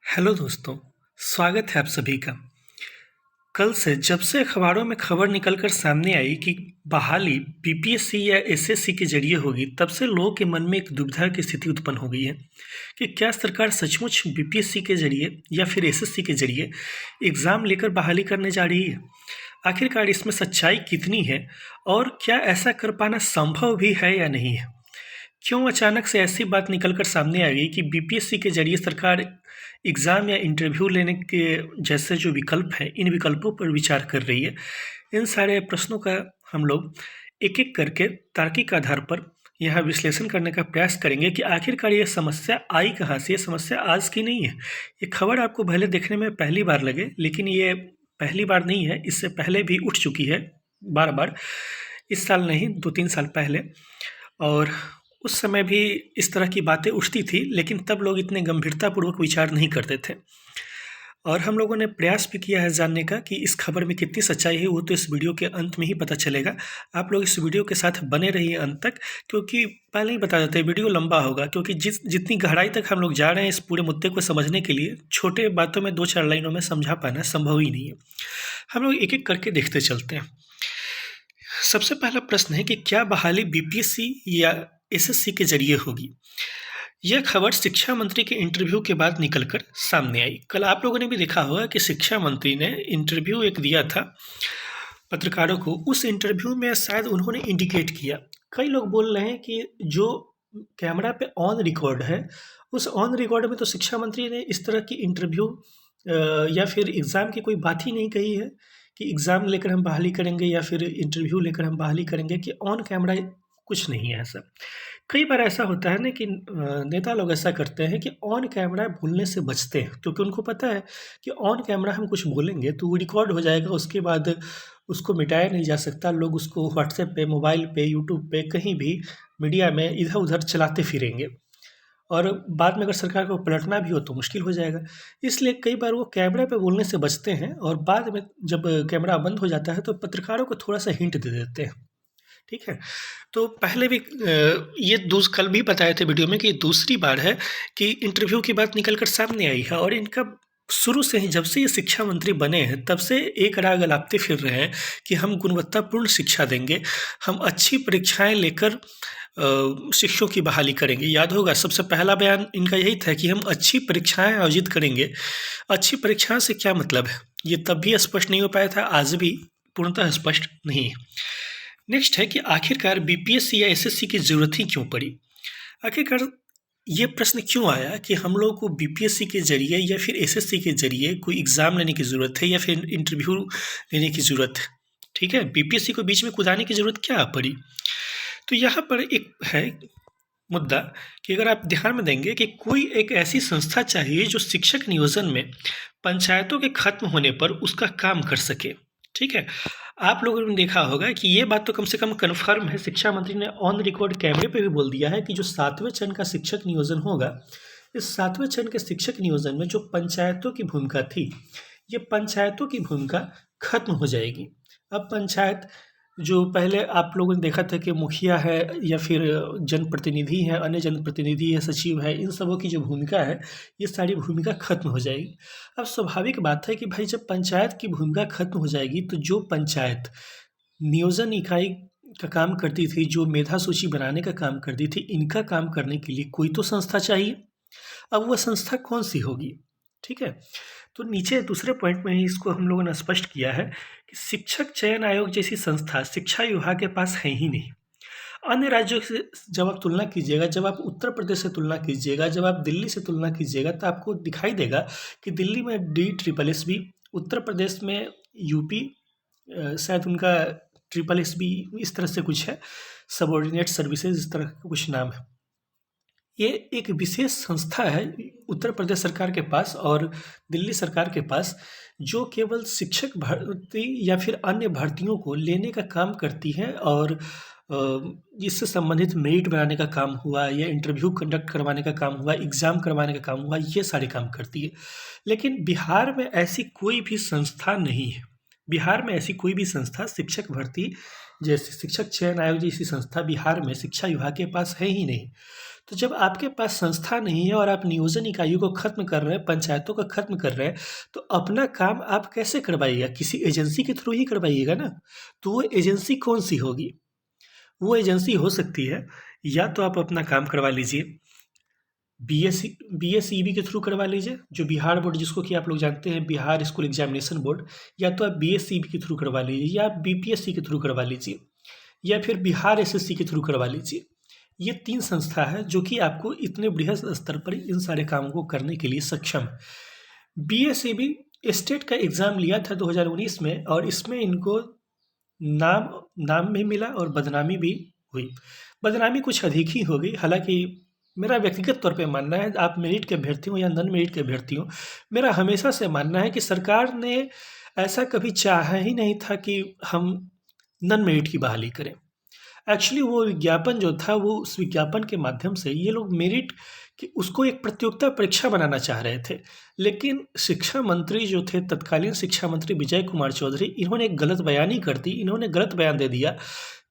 Hello दोस्तों, स्वागत है आप सभी का। कल से जब से अखबारों में खबर निकलकर सामने आई कि बहाली बीपीएससी या एसएससी के जरिए होगी, तब से लोगों के मन में एक दुविधा की स्थिति उत्पन्न हो गई है कि क्या सरकार सचमुच बीपीएससी के जरिए या फिर एसएससी के जरिए एग्ज़ाम लेकर बहाली करने जा रही है। आखिरकार इसमें सच्चाई कितनी है और क्या ऐसा कर पाना संभव भी है या नहीं है। क्यों अचानक से ऐसी बात निकल कर सामने आ गई कि बीपीएससी के जरिए सरकार एग्ज़ाम या इंटरव्यू लेने के जैसे जो विकल्प हैं, इन विकल्पों पर विचार कर रही है। इन सारे प्रश्नों का हम लोग एक-एक करके तार्किक आधार पर यहाँ विश्लेषण करने का प्रयास करेंगे कि आखिरकार ये समस्या आई कहाँ से। ये समस्या आज की नहीं है। ये खबर आपको भले देखने में पहली बार लगे, लेकिन ये पहली बार नहीं है, इससे पहले भी उठ चुकी है बार-बार। इस साल नहीं, 2-3 साल पहले। और उस समय भी इस तरह की बातें उठती थी, लेकिन तब लोग इतने गंभीरतापूर्वक विचार नहीं करते थे। और हम लोगों ने प्रयास भी किया है जानने का कि इस खबर में कितनी सच्चाई है, वो तो इस वीडियो के अंत में ही पता चलेगा। आप लोग इस वीडियो के साथ बने रहिए अंत तक, क्योंकि पहले ही बता देते हैं वीडियो लंबा होगा, क्योंकि जितनी गहराई तक हम लोग जा रहे हैं इस पूरे मुद्दे को समझने के लिए, छोटे बातों में 2-4 लाइनों में समझा पाना संभव ही नहीं है। हम लोग एक-एक करके देखते चलते हैं। सबसे पहला प्रश्न है कि क्या बहाली बीपीएससी या एसएससी के जरिए होगी। यह खबर शिक्षा मंत्री के इंटरव्यू के बाद निकलकर सामने आई। कल आप लोगों ने भी देखा होगा कि शिक्षा मंत्री ने इंटरव्यू एक दिया था पत्रकारों को। उस इंटरव्यू में शायद उन्होंने इंडिकेट किया, कई लोग बोल रहे हैं कि जो कैमरा पे ऑन रिकॉर्ड है, उस ऑन रिकॉर्ड में तो शिक्षा मंत्री ने इस तरह की इंटरव्यू या फिर एग्ज़ाम की कोई बात ही नहीं कही है कि एग्ज़ाम लेकर हम बहाली करेंगे या फिर इंटरव्यू लेकर हम बहाली करेंगे, कि ऑन कैमरा कुछ नहीं है ऐसा। कई बार ऐसा होता है ना कि नेता लोग ऐसा करते हैं कि ऑन कैमरा बोलने से बचते हैं, क्योंकि उनको पता है कि ऑन कैमरा हम कुछ बोलेंगे तो वो रिकॉर्ड हो जाएगा, उसके बाद उसको मिटाया नहीं जा सकता। लोग उसको व्हाट्सएप पे, मोबाइल पे, यूट्यूब पे, कहीं भी मीडिया में इधर-उधर चलाते फिरेंगे, और बाद में अगर सरकार को पलटना भी हो तो मुश्किल हो जाएगा। इसलिए कई बार वो कैमरा पे बोलने से बचते हैं, और बाद में जब कैमरा बंद हो जाता है तो पत्रकारों को थोड़ा-सा हिंट दे देते हैं। ठीक है? तो पहले भी ये कल भी बताए थे वीडियो में कि दूसरी बार है कि इंटरव्यू की बात निकल कर सामने आई है, और इनका शुरू से ही, जब से ये शिक्षा मंत्री बने हैं, तब से एक राग अलापते फिर रहे हैं कि हम गुणवत्तापूर्ण शिक्षा देंगे, हम अच्छी परीक्षाएँ लेकर शिक्षकों की बहाली करेंगे। याद होगा सबसे पहला बयान इनका यही था कि हम अच्छी परीक्षाएँ आयोजित करेंगे। अच्छी परीक्षाओं से क्या मतलब है? ये तब भी स्पष्ट नहीं हो पाया था, आज भी पूर्णतः स्पष्ट नहीं है। नेक्स्ट है कि आखिरकार बीपीएससी या एसएससी की ज़रूरत ही क्यों पड़ी? आखिरकार ये प्रश्न क्यों आया कि हम लोगों को बीपीएससी के ज़रिए या फिर एसएससी के ज़रिए कोई एग्ज़ाम लेने की ज़रूरत है या फिर इंटरव्यू लेने की ज़रूरत है? ठीक है, बीपीएससी को बीच में कुदाने की ज़रूरत क्या पड़ी? तो यहाँ पर एक है मुद्दा कि अगर आप ध्यान में देंगे कि कोई एक ऐसी संस्था चाहिए जो शिक्षक नियोजन में पंचायतों के खत्म होने पर उसका काम कर सके। ठीक है, आप लोगों ने देखा होगा कि ये बात तो कम से कम कन्फर्म है, शिक्षा मंत्री ने ऑन रिकॉर्ड कैमरे पे भी बोल दिया है कि जो 7वें चरण का शिक्षक नियोजन होगा, इस 7वें चरण के शिक्षक नियोजन में जो पंचायतों की भूमिका थी, ये पंचायतों की भूमिका खत्म हो जाएगी। अब पंचायत, जो पहले आप लोगों ने देखा था कि मुखिया है या फिर जनप्रतिनिधि है, अन्य जनप्रतिनिधि है, सचिव है, इन सबों की जो भूमिका है, ये सारी भूमिका खत्म हो जाएगी। अब स्वाभाविक बात है कि भाई जब पंचायत की भूमिका खत्म हो जाएगी तो जो पंचायत नियोजन इकाई का काम करती थी, जो मेधा सूची बनाने का काम करती थी, इनका काम करने के लिए कोई तो संस्था चाहिए। अब वह संस्था कौन सी होगी? ठीक है, तो नीचे दूसरे पॉइंट में ही इसको हम लोगों ने स्पष्ट किया है कि शिक्षक चयन आयोग जैसी संस्था शिक्षा विभाग के पास है ही नहीं। अन्य राज्यों से जब आप तुलना कीजिएगा, जब आप उत्तर प्रदेश से तुलना कीजिएगा, जब आप दिल्ली से तुलना कीजिएगा, तो आपको दिखाई देगा कि दिल्ली में DSSS, उत्तर प्रदेश में यूपी, शायद उनका SSSB, इस तरह से कुछ है, सबऑर्डिनेट सर्विसेज, इस तरह का कुछ नाम है। ये एक विशेष संस्था है उत्तर प्रदेश सरकार के पास और दिल्ली सरकार के पास, जो केवल शिक्षक भर्ती या फिर अन्य भर्तियों को लेने का काम करती है, और इससे संबंधित मेरिट बनाने का काम हुआ या इंटरव्यू कंडक्ट करवाने का काम हुआ, एग्ज़ाम करवाने का काम हुआ, ये सारे काम करती है। लेकिन बिहार में ऐसी कोई भी संस्था नहीं है। बिहार में ऐसी कोई भी संस्था शिक्षक भर्ती जैसे शिक्षक चयन आयोग जैसी संस्था बिहार में शिक्षा विभाग के पास है ही नहीं। तो जब आपके पास संस्था नहीं है और आप नियोजन इकाइयों को खत्म कर रहे हैं, पंचायतों को खत्म कर रहे हैं, तो अपना काम आप कैसे करवाइएगा? किसी एजेंसी के थ्रू ही करवाइएगा ना। तो वो एजेंसी कौन सी होगी? वो एजेंसी हो सकती है या तो आप अपना काम करवा लीजिए बीएसईबी के थ्रू करवा लीजिए, जो बिहार बोर्ड जिसको कि आप लोग जानते हैं बिहार स्कूल एग्जामिनेशन बोर्ड, या तो आप बीएसईबी के थ्रू करवा लीजिए, या आप बीपीएससी के थ्रू करवा लीजिए, या फिर बिहार एसएससी के थ्रू करवा लीजिए। ये 3 संस्था है जो कि आपको इतने बृहद स्तर पर इन सारे कामों को करने के लिए सक्षम है। बीएसईबी स्टेट का एग्ज़ाम लिया था 2019 में, और इसमें इनको नाम भी मिला और बदनामी भी हुई। बदनामी कुछ अधिक ही हो गई। हालाँकि मेरा व्यक्तिगत तौर पे मानना है, आप मेरिट के अभ्यर्थी हो या नॉन मेरिट के अभ्यर्थी हो, मेरा हमेशा से मानना है कि सरकार ने ऐसा कभी चाहा ही नहीं था कि हम नॉन मेरिट की बहाली करें। एक्चुअली वो विज्ञापन जो था, वो उस विज्ञापन के माध्यम से ये लोग मेरिट कि उसको एक प्रतियोगिता परीक्षा बनाना चाह रहे थे। लेकिन शिक्षा मंत्री जो थे, तत्कालीन शिक्षा मंत्री विजय कुमार चौधरी, इन्होंने एक गलत बयानी कर दी। इन्होंने गलत बयान दे दिया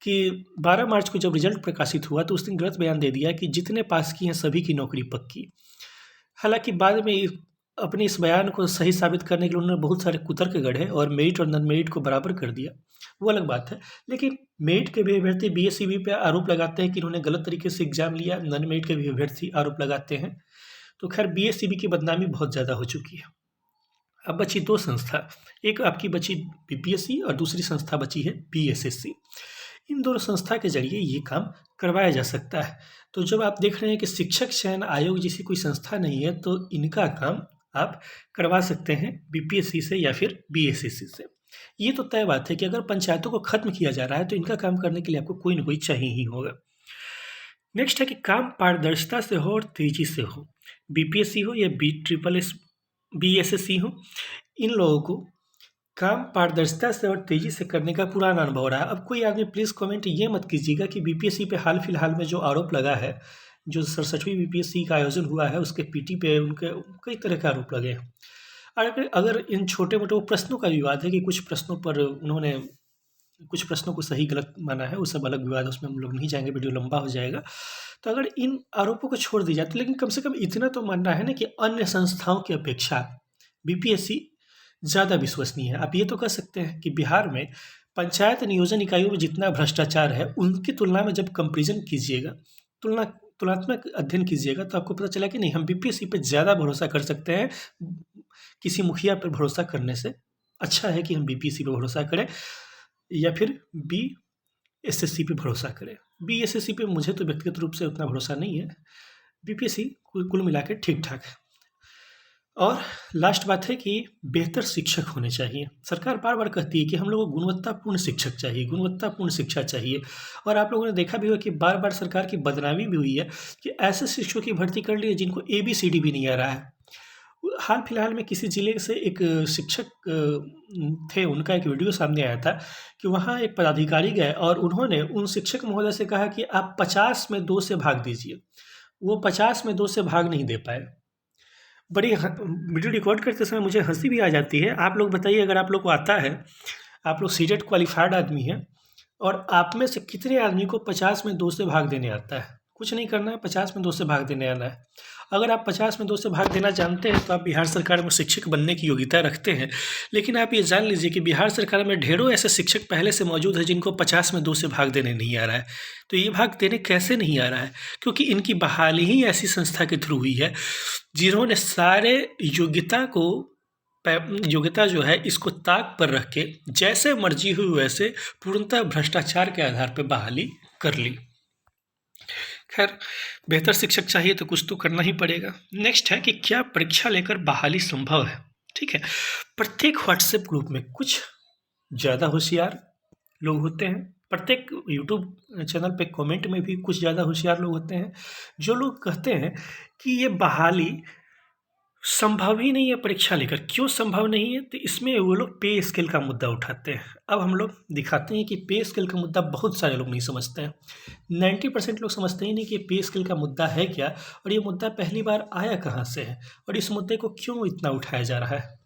कि 12 मार्च को जब रिजल्ट प्रकाशित हुआ तो उस दिन गलत बयान दे दिया कि जितने पास किए हैं सभी की नौकरी पक्की। हालांकि बाद में अपने इस बयान को सही साबित करने के लिए उन्होंने बहुत सारे कुतर्क गढ़े और मेरिट और नॉन मेरिट को बराबर कर दिया, वो अलग बात है। लेकिन मेरिट के भी अभ्यर्थी बीएसईबी पे आरोप लगाते हैं कि इन्होंने गलत तरीके से एग्जाम लिया, नॉन मेरिट के भी अभ्यर्थी आरोप लगाते हैं। तो खैर बीएसईबी की बदनामी बहुत ज़्यादा हो चुकी है। अब बची 2 संस्था, एक आपकी बची बीपीएससी और दूसरी संस्था बची है बीएसएससी। इन दोनों संस्था के जरिए ये काम करवाया जा सकता है। तो जब आप देख रहे हैं कि शिक्षक चयन आयोग जैसी कोई संस्था नहीं है, तो इनका काम आप करवा सकते हैं बीपीएससी से या फिर बीएसएससी से। ये तो तय बात है कि अगर पंचायतों को खत्म किया जा रहा है तो इनका काम करने के लिए आपको कोई ना कोई चाहिए ही होगा। नेक्स्ट है कि काम पारदर्शिता से हो और तेजी से हो। बीपीएससी हो या बीएसएससी हो, इन लोगों को काम पारदर्शिता से और तेज़ी से करने का पुराना अनुभव रहा है। अब कोई आदमी प्लीज़ कमेंट ये मत कीजिएगा कि बीपीएससी पे हाल फिलहाल में जो आरोप लगा है, जो 67वीं बीपीएससी का आयोजन हुआ है उसके पीटी पे उनके कई तरह के आरोप लगे हैं। अगर इन छोटे मोटे प्रश्नों का विवाद है कि कुछ प्रश्नों पर उन्होंने कुछ प्रश्नों को सही गलत माना है, वो सब अलग विवाद है, उसमें हम लोग नहीं जाएंगे, वीडियो लंबा हो जाएगा। तो अगर इन आरोपों को छोड़ दिया जाए तो, लेकिन कम से कम इतना तो मानना है ना कि अन्य संस्थाओं की अपेक्षा बीपीएससी ज़्यादा विश्वसनीय है। आप ये तो कह सकते हैं कि बिहार में पंचायत नियोजन इकाइयों में जितना भ्रष्टाचार है उनकी तुलना में जब कंपेरिजन कीजिएगा, तुलनात्मक अध्ययन कीजिएगा, तो आपको पता चला कि नहीं, हम बीपीएससी पे ज़्यादा भरोसा कर सकते हैं किसी मुखिया पर भरोसा करने से। अच्छा है कि हम बीपीएससी पे भरोसा करें या फिर बीएसएससी पे भरोसा करें। बीएसएससी पे मुझे तो व्यक्तिगत रूप से उतना भरोसा नहीं है। बीपीएससी कुल मिला के ठीक ठाक है। और लास्ट बात है कि बेहतर शिक्षक होने चाहिए। सरकार बार बार कहती है कि हम लोगों को गुणवत्तापूर्ण शिक्षक चाहिए, गुणवत्तापूर्ण शिक्षा चाहिए, और आप लोगों ने देखा भी होगा कि बार बार सरकार की बदनामी भी हुई है कि ऐसे शिक्षकों की भर्ती कर ली है जिनको ABCD भी नहीं आ रहा है। हाल फिलहाल में किसी ज़िले से एक शिक्षक थे, उनका एक वीडियो सामने आया था कि वहाँ एक पदाधिकारी गए और उन्होंने उन शिक्षक महोदय से कहा कि आप 50 में 2 से भाग दीजिए। वो 50 में 2 से भाग नहीं दे पाए। बड़ी वीडियो रिकॉर्ड करते समय मुझे हंसी भी आ जाती है। आप लोग बताइए, अगर आप लोग को आता है, आप लोग सीटेट क्वालिफाइड आदमी हैं, और आप में से कितने आदमी को 50 में 2 से भाग देने आता है? कुछ नहीं करना है, 50 में 2 से भाग देने आना है। अगर आप 50 में 2 से भाग देना जानते हैं तो आप बिहार सरकार में शिक्षक बनने की योग्यता रखते हैं। लेकिन आप ये जान लीजिए कि बिहार सरकार में ढेरों ऐसे शिक्षक पहले से मौजूद हैं जिनको 50 में 2 से भाग देने नहीं आ रहा है। तो ये भाग देने कैसे नहीं आ रहा है? क्योंकि इनकी बहाली ही ऐसी संस्था के थ्रू हुई है जिन्होंने सारे योग्यता जो है इसको ताक पर रख के जैसे मर्जी हुई वैसे पूर्णतः भ्रष्टाचार के आधार पर बहाली कर ली। खैर, बेहतर शिक्षक चाहिए तो कुछ तो करना ही पड़ेगा। नेक्स्ट है कि क्या परीक्षा लेकर बहाली संभव है? ठीक है, प्रत्येक व्हाट्सएप ग्रुप में कुछ ज़्यादा होशियार लोग होते हैं, प्रत्येक यूट्यूब चैनल पे कमेंट में भी कुछ ज़्यादा होशियार लोग होते हैं, जो लोग कहते हैं कि ये बहाली संभव ही नहीं है परीक्षा लेकर। क्यों संभव नहीं है? तो इसमें वो लोग पे स्केल का मुद्दा उठाते हैं। अब हम लोग दिखाते हैं कि पे स्केल का मुद्दा बहुत सारे लोग नहीं समझते हैं। 90% लोग समझते ही नहीं कि पे स्केल का मुद्दा है क्या, और ये मुद्दा पहली बार आया कहाँ से है, और इस मुद्दे को क्यों इतना उठाया जा रहा है।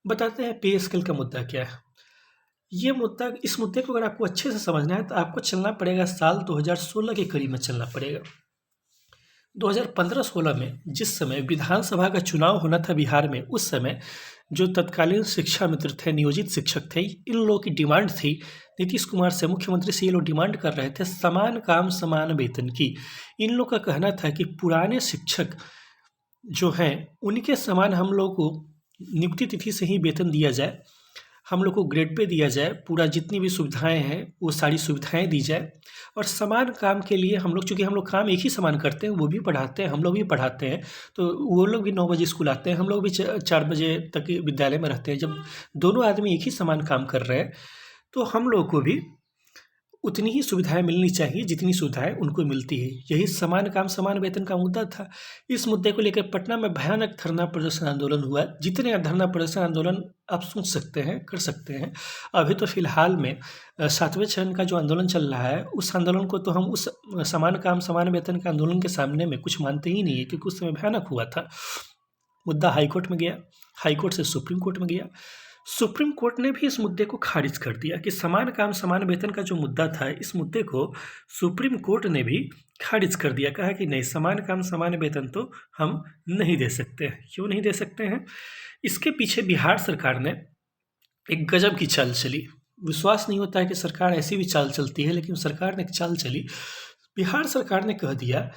बताते हैं पे स्केल का मुद्दा क्या है। इस मुद्दे को अगर आपको अच्छे से समझना है तो आपको चलना पड़ेगा साल 2016 के करीब में चलना पड़ेगा। 2015-16 में जिस समय विधानसभा का चुनाव होना था बिहार में, उस समय जो तत्कालीन शिक्षा मित्र थे, नियोजित शिक्षक थे, इन लोगों की डिमांड थी, नीतीश कुमार से, मुख्यमंत्री से ये लोग डिमांड कर रहे थे समान काम समान वेतन की। इन लोग का कहना था कि पुराने शिक्षक जो हैं उनके समान हम लोग को नियुक्ति तिथि से ही वेतन दिया जाए, हम लोग को ग्रेड पे दिया जाए, पूरा जितनी भी सुविधाएं हैं वो सारी सुविधाएं दी जाए, और समान काम के लिए हम लोग, चूँकि हम लोग काम एक ही समान करते हैं, वो भी पढ़ाते हैं, हम लोग भी पढ़ाते हैं, तो वो लोग भी 9 बजे स्कूल आते हैं, हम लोग भी 4 बजे तक विद्यालय में रहते हैं। जब दोनों आदमी एक ही समान काम कर रहे हैं तो हम लोग को भी उतनी ही सुविधाएं मिलनी चाहिए जितनी सुविधाएं उनको मिलती है। यही समान काम समान वेतन का मुद्दा था। इस मुद्दे को लेकर पटना में भयानक धरना प्रदर्शन आंदोलन हुआ। जितने धरना प्रदर्शन आंदोलन आप सोच सकते हैं, कर सकते हैं। अभी तो फिलहाल में 7वें चरण का जो आंदोलन चल रहा है, उस आंदोलन को तो हम उस समान काम समान वेतन के आंदोलन के सामने में कुछ मानते ही नहीं है, क्योंकि उस समय भयानक हुआ था। मुद्दा हाईकोर्ट में गया, हाईकोर्ट से सुप्रीम कोर्ट में गया। सुप्रीम कोर्ट ने भी इस मुद्दे को खारिज कर दिया कि समान काम समान वेतन का जो मुद्दा था, इस मुद्दे को सुप्रीम कोर्ट ने भी खारिज कर दिया। कहा कि नहीं, समान काम समान वेतन तो हम नहीं दे सकते हैं। क्यों नहीं दे सकते हैं? इसके पीछे बिहार सरकार ने एक गजब की चाल चली। विश्वास नहीं होता है कि सरकार ऐसी भी चाल चलती है, लेकिन सरकार ने एक चाल चली। बिहार सरकार ने कह दिया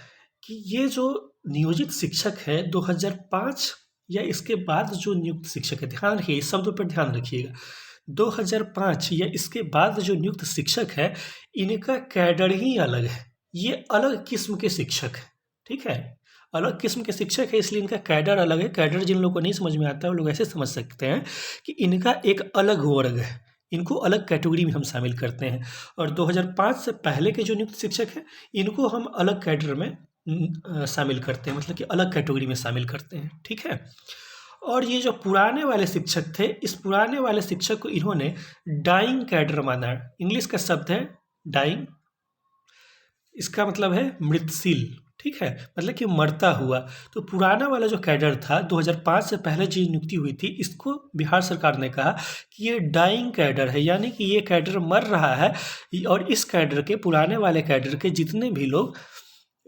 कि ये जो नियोजित शिक्षक है 2005 या इसके बाद जो नियुक्त शिक्षक है, ध्यान रखिए, इस शब्द पर ध्यान रखिएगा, 2005 या इसके बाद जो नियुक्त शिक्षक है, इनका कैडर ही अलग है। ये अलग किस्म के शिक्षक है, ठीक है, अलग किस्म के शिक्षक है, इसलिए इनका कैडर अलग है। कैडर जिन लोगों को नहीं समझ में आता है वो लोग ऐसे समझ सकते हैं कि इनका एक अलग वर्ग है, इनको अलग कैटेगरी में हम शामिल करते हैं। और 2005 से पहले के जो नियुक्त शिक्षक हैं, इनको हम अलग कैडर में शामिल करते हैं, मतलब कि अलग कैटेगरी में शामिल करते हैं, ठीक है। और ये जो पुराने वाले शिक्षक थे, इस पुराने वाले शिक्षक को इन्होंने डाइंग कैडर माना। इंग्लिश का शब्द है डाइंग, इसका मतलब है मृतशील, ठीक है, मतलब कि मरता हुआ। तो पुराना वाला जो कैडर था 2005 से पहले जो नियुक्ति हुई थी, इसको बिहार सरकार ने कहा कि ये डाइंग कैडर है, यानी कि ये कैडर मर रहा है। और इस कैडर के, पुराने वाले कैडर के जितने भी लोग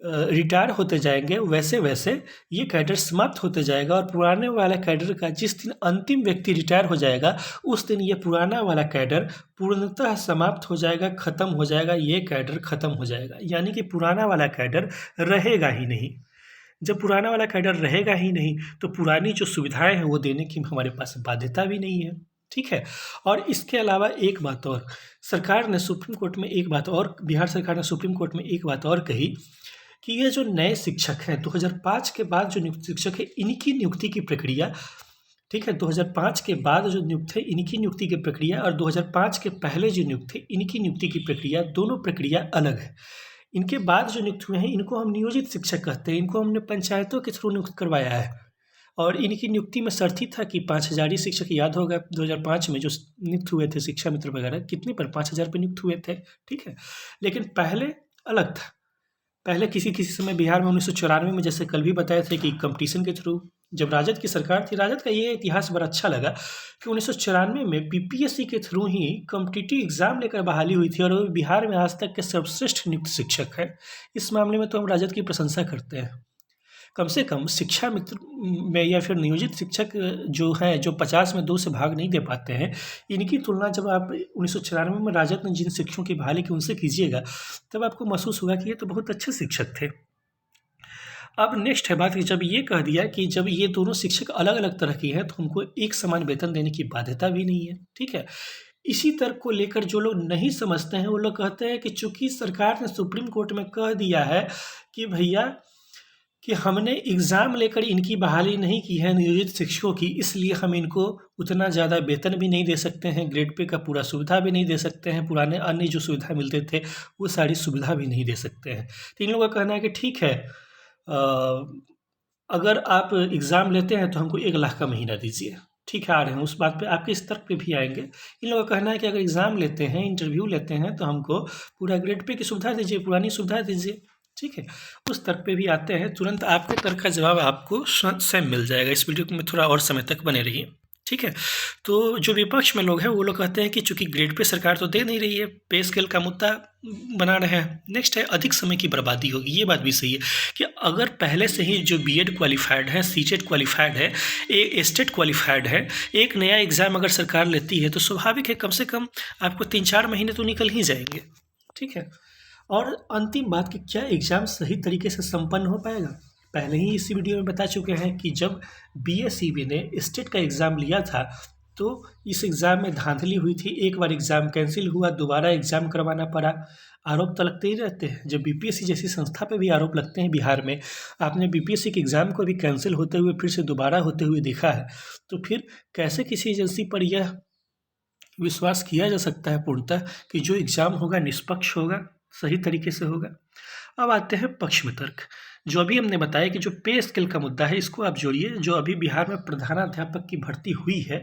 रिटायर होते जाएंगे, वैसे वैसे ये कैडर समाप्त होते जाएगा। और पुराने वाला कैडर का जिस दिन अंतिम व्यक्ति रिटायर हो जाएगा, उस दिन ये पुराना वाला कैडर पूर्णतः समाप्त हो जाएगा, खत्म हो जाएगा, ये कैडर खत्म हो जाएगा। यानी कि पुराना वाला कैडर रहेगा ही नहीं। जब पुराना वाला कैडर रहेगा ही नहीं, तो पुरानी जो सुविधाएं हैं वो देने की हमारे पास बाध्यता भी नहीं है, ठीक है। और इसके अलावा एक बात और, सरकार ने सुप्रीम कोर्ट में एक बात और, बिहार सरकार ने सुप्रीम कोर्ट में एक बात और कही कि ये जो नए शिक्षक हैं 2005 के बाद जो नियुक्त शिक्षक है, इनकी नियुक्ति की प्रक्रिया, ठीक है, 2005 के बाद जो नियुक्त है इनकी नियुक्ति की प्रक्रिया, और 2005 के पहले जो नियुक्त थे इनकी नियुक्ति की प्रक्रिया, दोनों प्रक्रिया अलग है। इनके बाद जो नियुक्त हुए हैं, इनको हम नियोजित शिक्षक कहते हैं। इनको हमने पंचायतों के थ्रू नियुक्त करवाया है, और इनकी नियुक्ति में शर्त ही था कि 5000 शिक्षक, याद होगा 2005 में जो नियुक्त हुए थे शिक्षा मित्र वगैरह, कितने पर, 5000 पर नियुक्त हुए थे, ठीक है। लेकिन पहले अलग था। पहले किसी समय बिहार में 1994 में, जैसे कल भी बताए थे, कि कंपटीशन के थ्रू, जब राजद की सरकार थी, राजद का ये इतिहास बड़ा अच्छा लगा कि 1994 में बीपीएससी के थ्रू ही कॉम्पिटिटिव एग्जाम लेकर बहाली हुई थी, और वो बिहार में आज तक के सर्वश्रेष्ठ नियुक्त शिक्षक है। इस मामले में तो हम राजद की प्रशंसा करते हैं। कम से कम शिक्षा मित्र में या फिर नियोजित शिक्षक जो हैं, जो 50 में 2 से भाग नहीं दे पाते हैं, इनकी तुलना जब आप 1994 में राजद ने जिन शिक्षकों की बहाली की उनसे कीजिएगा, तब आपको महसूस होगा कि ये तो बहुत अच्छे शिक्षक थे। अब नेक्स्ट है बात कि जब ये कह दिया कि जब ये दोनों शिक्षक अलग अलग तरह के हैं, तो उनको एक समान वेतन देने की बाध्यता भी नहीं है, ठीक है। इसी तर्क को लेकर जो लोग नहीं समझते हैं, वो लोग कहते हैं कि चूंकि सरकार ने सुप्रीम कोर्ट में कह दिया है कि भैया कि हमने एग्ज़ाम लेकर इनकी बहाली नहीं की है नियोजित शिक्षकों की, इसलिए हम इनको उतना ज़्यादा वेतन भी नहीं दे सकते हैं, ग्रेड पे का पूरा सुविधा भी नहीं दे सकते हैं, पुराने अन्य जो सुविधा मिलते थे वो सारी सुविधा भी नहीं दे सकते हैं। तो इन लोगों का कहना है कि ठीक है, अगर आप एग्ज़ाम लेते हैं तो हमको 1 लाख का महीना दीजिए, ठीक है, आ रहे हैं उस बात पे, आपके इस तर्क पे भी आएंगे। इन लोगों का कहना है कि अगर एग्ज़ाम लेते हैं, इंटरव्यू लेते हैं, तो हमको पूरा ग्रेड पे की सुविधा दीजिए, पुरानी सुविधा दीजिए, ठीक है। उस तर्क पे भी आते हैं, तुरंत आपके तर्क का जवाब आपको स्वयं मिल जाएगा। इस वीडियो में थोड़ा और समय तक बने रहिए। ठीक है। तो जो विपक्ष में लोग हैं वो लोग कहते हैं कि चूंकि ग्रेड पे सरकार तो दे नहीं रही है, पे स्केल का मुद्दा बना रहे हैं। नेक्स्ट है अधिक समय की बर्बादी होगी। ये बात भी सही है कि अगर पहले से ही जो बीएड क्वालिफाइड है, सीटेट क्वालिफाइड है, स्टेट क्वालिफाइड है, एक नया एग्ज़ाम अगर सरकार लेती है तो स्वाभाविक है कम से कम आपको 3-4 महीने तो निकल ही जाएंगे। ठीक है। और अंतिम बात कि क्या एग्ज़ाम सही तरीके से संपन्न हो पाएगा। पहले ही इसी वीडियो में बता चुके हैं कि जब बीएसईबी ने स्टेट का एग्ज़ाम लिया था तो इस एग्ज़ाम में धांधली हुई थी। एक बार एग्ज़ाम कैंसिल हुआ, दोबारा एग्ज़ाम करवाना पड़ा। आरोप तो लगते ही रहते हैं। जब बीपीएससी जैसी संस्था पे भी आरोप लगते हैं बिहार में, आपने बीपीएससी के एग्ज़ाम को भी कैंसिल होते हुए फिर से दोबारा होते हुए देखा है, तो फिर कैसे किसी एजेंसी पर यह विश्वास किया जा सकता है पूर्णतः कि जो एग्ज़ाम होगा निष्पक्ष होगा, सही तरीके से होगा। अब आते हैं पक्ष में तर्क। जो अभी हमने बताया कि जो पे स्केल का मुद्दा है इसको आप जोड़िए। जो अभी बिहार में प्रधानाध्यापक की भर्ती हुई है,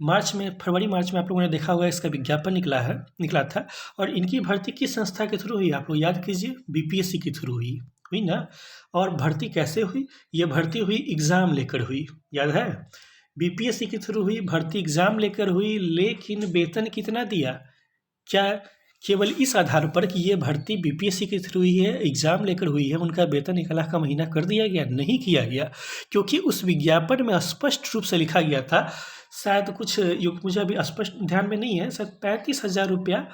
फरवरी मार्च में आप लोगों ने देखा होगा, इसका विज्ञापन निकला था। और इनकी भर्ती किस संस्था के थ्रू हुई, आप लोग याद कीजिए, बीपीएससी के थ्रू हुई ना। और भर्ती कैसे हुई, ये भर्ती हुई एग्ज़ाम लेकर हुई, याद है। बीपीएससी के थ्रू हुई भर्ती, एग्ज़ाम लेकर हुई, लेकिन वेतन कितना दिया, क्या केवल इस आधार पर कि ये भर्ती बीपीएससी के थ्रू हुई है, एग्ज़ाम लेकर हुई है, उनका वेतन 1 लाख का महीना कर दिया गया? नहीं किया गया, क्योंकि उस विज्ञापन में स्पष्ट रूप से लिखा गया था, शायद कुछ मुझे अभी स्पष्ट ध्यान में नहीं है, शायद 35,000 रुपया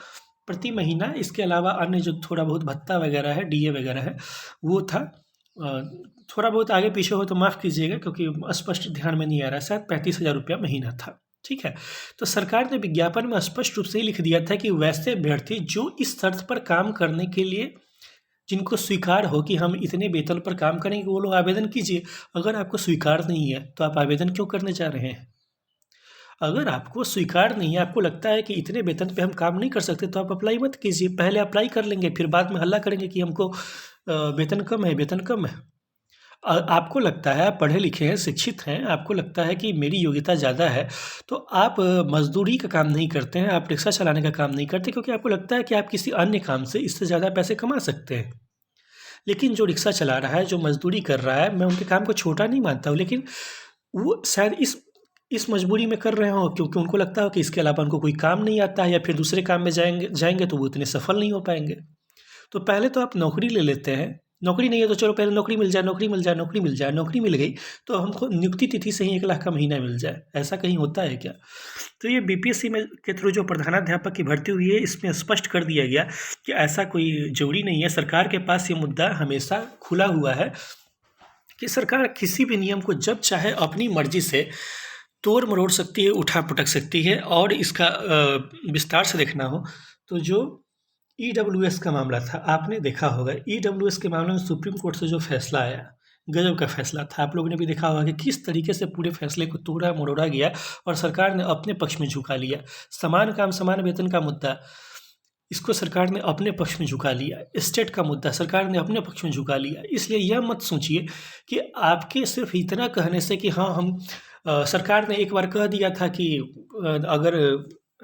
प्रति महीना। इसके अलावा अन्य जो थोड़ा बहुत भत्ता वगैरह है, डीए वगैरह है, वो था। थोड़ा बहुत आगे पीछे हो तो माफ़ कीजिएगा, क्योंकि स्पष्ट ध्यान में नहीं आ रहा, शायद 35,000 रुपया महीना था। ठीक है। तो सरकार ने विज्ञापन में स्पष्ट रूप से ही लिख दिया था कि वैसे अभ्यर्थी जो इस शर्त पर काम करने के लिए, जिनको स्वीकार हो कि हम इतने वेतन पर काम करेंगे, वो लोग आवेदन कीजिए। अगर आपको स्वीकार नहीं है तो आप आवेदन क्यों करने जा रहे हैं? अगर आपको स्वीकार नहीं है, आपको लगता है कि इतने वेतन पे हम काम नहीं कर सकते, तो आप अप्लाई मत कीजिए। पहले अप्लाई कर लेंगे, फिर बाद में हल्ला करेंगे कि हमको वेतन कम है, वेतन कम है। आपको लगता है आप पढ़े लिखे हैं, शिक्षित हैं, आपको लगता है कि मेरी योग्यता ज़्यादा है, तो आप मज़दूरी का काम नहीं करते हैं, आप रिक्शा चलाने का काम नहीं करते, क्योंकि आपको लगता है कि आप किसी अन्य काम से इससे ज़्यादा पैसे कमा सकते हैं। लेकिन जो रिक्शा चला रहा है, जो मज़दूरी कर रहा है, मैं उनके काम को छोटा नहीं मानता हूँ, लेकिन वो शायद इस मजबूरी में कर रहे हों क्योंकि उनको लगता हो कि इसके अलावा उनको कोई काम नहीं आता है, या फिर दूसरे काम में जाएंगे तो वो इतने सफल नहीं हो पाएंगे। तो पहले तो आप नौकरी ले लेते हैं। नौकरी नहीं है तो चलो पहले नौकरी मिल जाए, नौकरी मिल जाए, नौकरी मिल जाए। नौकरी मिल गई तो हमको नियुक्ति तिथि से ही 1 लाख का महीना मिल जाए, ऐसा कहीं होता है क्या? तो ये बीपीएससी में के थ्रू जो प्रधानाध्यापक की भर्ती हुई है, इसमें स्पष्ट कर दिया गया कि ऐसा कोई जरूरी नहीं है। सरकार के पास ये मुद्दा हमेशा खुला हुआ है कि सरकार किसी भी नियम को जब चाहे अपनी मर्जी से तोड़ मरोड़ सकती है, उठा पटक सकती है। और इसका विस्तार से देखना हो तो जो ईडब्ल्यूएस का मामला था, आपने देखा होगा, ईडब्ल्यूएस के मामले में सुप्रीम कोर्ट से जो फैसला आया, गजब का फैसला था। आप लोगों ने भी देखा होगा कि किस तरीके से पूरे फैसले को तोड़ा मरोड़ा गया और सरकार ने अपने पक्ष में झुका लिया। समान काम समान वेतन का मुद्दा, इसको सरकार ने अपने पक्ष में झुका लिया। स्टेट का मुद्दा सरकार ने अपने पक्ष में झुका लिया। इसलिए यह मत सोचिए कि आपके सिर्फ इतना कहने से कि हाँ हम सरकार ने एक बार कह दिया था कि अगर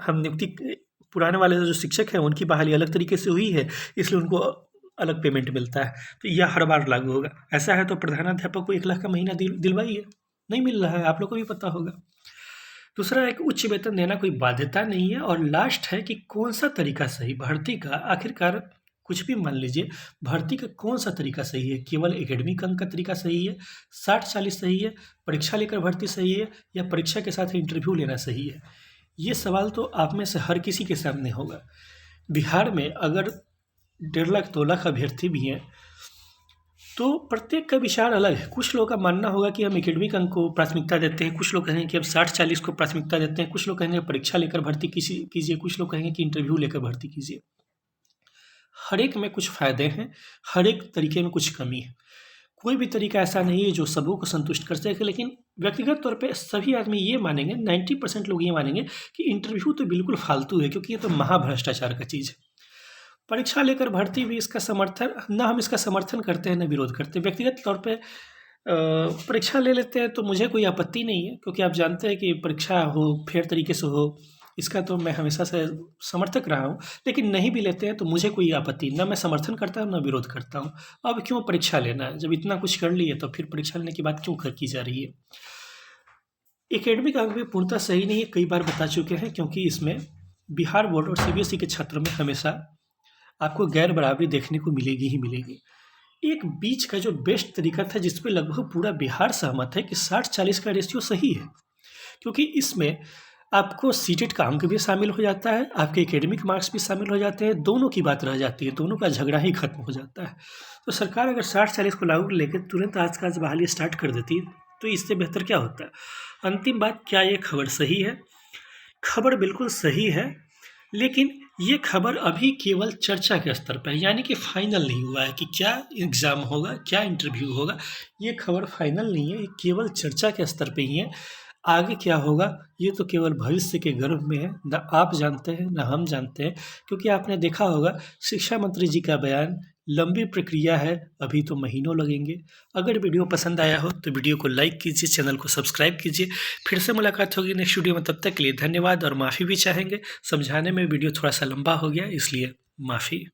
हम नियुक्ति, पुराने वाले जो शिक्षक हैं उनकी बहाली अलग तरीके से हुई है इसलिए उनको अलग पेमेंट मिलता है, तो यह हर बार लागू होगा। ऐसा है तो प्रधानाध्यापक को 1 लाख का महीना दिलवाइए, नहीं मिल रहा है, आप लोग को भी पता होगा। दूसरा है कि उच्च वेतन देना कोई बाध्यता नहीं है। और लास्ट है कि कौन सा तरीका सही भर्ती का, आखिरकार कुछ भी मान लीजिए, भर्ती का कौन सा तरीका सही है? केवल एकेडमिक अंक का तरीका सही है, 60-40 सही है, परीक्षा लेकर भर्ती सही है, या परीक्षा के साथ इंटरव्यू लेना सही है? ये सवाल तो आप में से हर किसी के सामने होगा। बिहार में अगर 1.5 लाख 2 लाख अभ्यर्थी भी हैं तो प्रत्येक का विचार अलग है। कुछ लोगों का मानना होगा कि हम एकेडमिक अंक को प्राथमिकता देते हैं, कुछ लोग कहेंगे कि हम 60-40 को प्राथमिकता देते हैं, कुछ लोग कहेंगे परीक्षा लेकर भर्ती कीजिए, कुछ लोग कहेंगे कि इंटरव्यू लेकर भर्ती कीजिए। हर एक में कुछ फ़ायदे हैं, हर एक तरीके में कुछ कमी है। कोई भी तरीका ऐसा नहीं है जो सबों को संतुष्ट कर सके। लेकिन व्यक्तिगत तौर पे सभी आदमी ये मानेंगे, 90% लोग ये मानेंगे कि इंटरव्यू तो बिल्कुल फालतू है, क्योंकि ये तो महाभ्रष्टाचार का चीज़ है। परीक्षा लेकर भर्ती भी इसका समर्थन, ना हम इसका समर्थन करते हैं ना विरोध करते हैं। व्यक्तिगत तौर पे परीक्षा ले लेते हैं तो मुझे कोई आपत्ति नहीं है, क्योंकि आप जानते हैं कि परीक्षा हो फेयर तरीके से हो, इसका तो मैं हमेशा से समर्थक रहा हूँ। लेकिन नहीं भी लेते हैं तो मुझे कोई आपत्ति, ना मैं समर्थन करता हूँ ना विरोध करता हूँ। अब क्यों परीक्षा लेना है? जब इतना कुछ कर लिए तो फिर परीक्षा लेने की बात क्यों की जा रही है? एकेडमिक अंक भी पूर्णतः सही नहीं है, कई बार बता चुके हैं, क्योंकि इसमें बिहार बोर्ड और सीबीएसई के छात्रों में हमेशा आपको गैर बराबरी देखने को मिलेगी ही मिलेगी। एक बीच का जो बेस्ट तरीका था जिस पे लगभग पूरा बिहार सहमत है कि 60-40 का रेशियो सही है, क्योंकि इसमें आपको सीटेट का अंक भी शामिल हो जाता है, आपके एकेडमिक मार्क्स भी शामिल हो जाते हैं, दोनों की बात रह जाती है, दोनों का झगड़ा ही खत्म हो जाता है। तो सरकार अगर 60-40 को लागू लेकर तुरंत आज का आज बहाली स्टार्ट कर देती तो इससे बेहतर क्या होता है। अंतिम बात, क्या ये खबर सही है? खबर बिल्कुल सही है, लेकिन ये खबर अभी केवल चर्चा के स्तर पर है, यानी कि फाइनल नहीं हुआ है कि क्या एग्ज़ाम होगा, क्या इंटरव्यू होगा। ये खबर फाइनल नहीं है, ये केवल चर्चा के स्तर पे ही है। आगे क्या होगा ये तो केवल भविष्य के गर्भ में है, न आप जानते हैं न हम जानते हैं, क्योंकि आपने देखा होगा शिक्षा मंत्री जी का बयान, लंबी प्रक्रिया है, अभी तो महीनों लगेंगे। अगर वीडियो पसंद आया हो तो वीडियो को लाइक कीजिए, चैनल को सब्सक्राइब कीजिए। फिर से मुलाकात होगी नेक्स्ट वीडियो में, तब तक के लिए धन्यवाद और माफ़ी भी चाहेंगे। समझाने में वीडियो थोड़ा सा लंबा हो गया, इसलिए माफ़ी।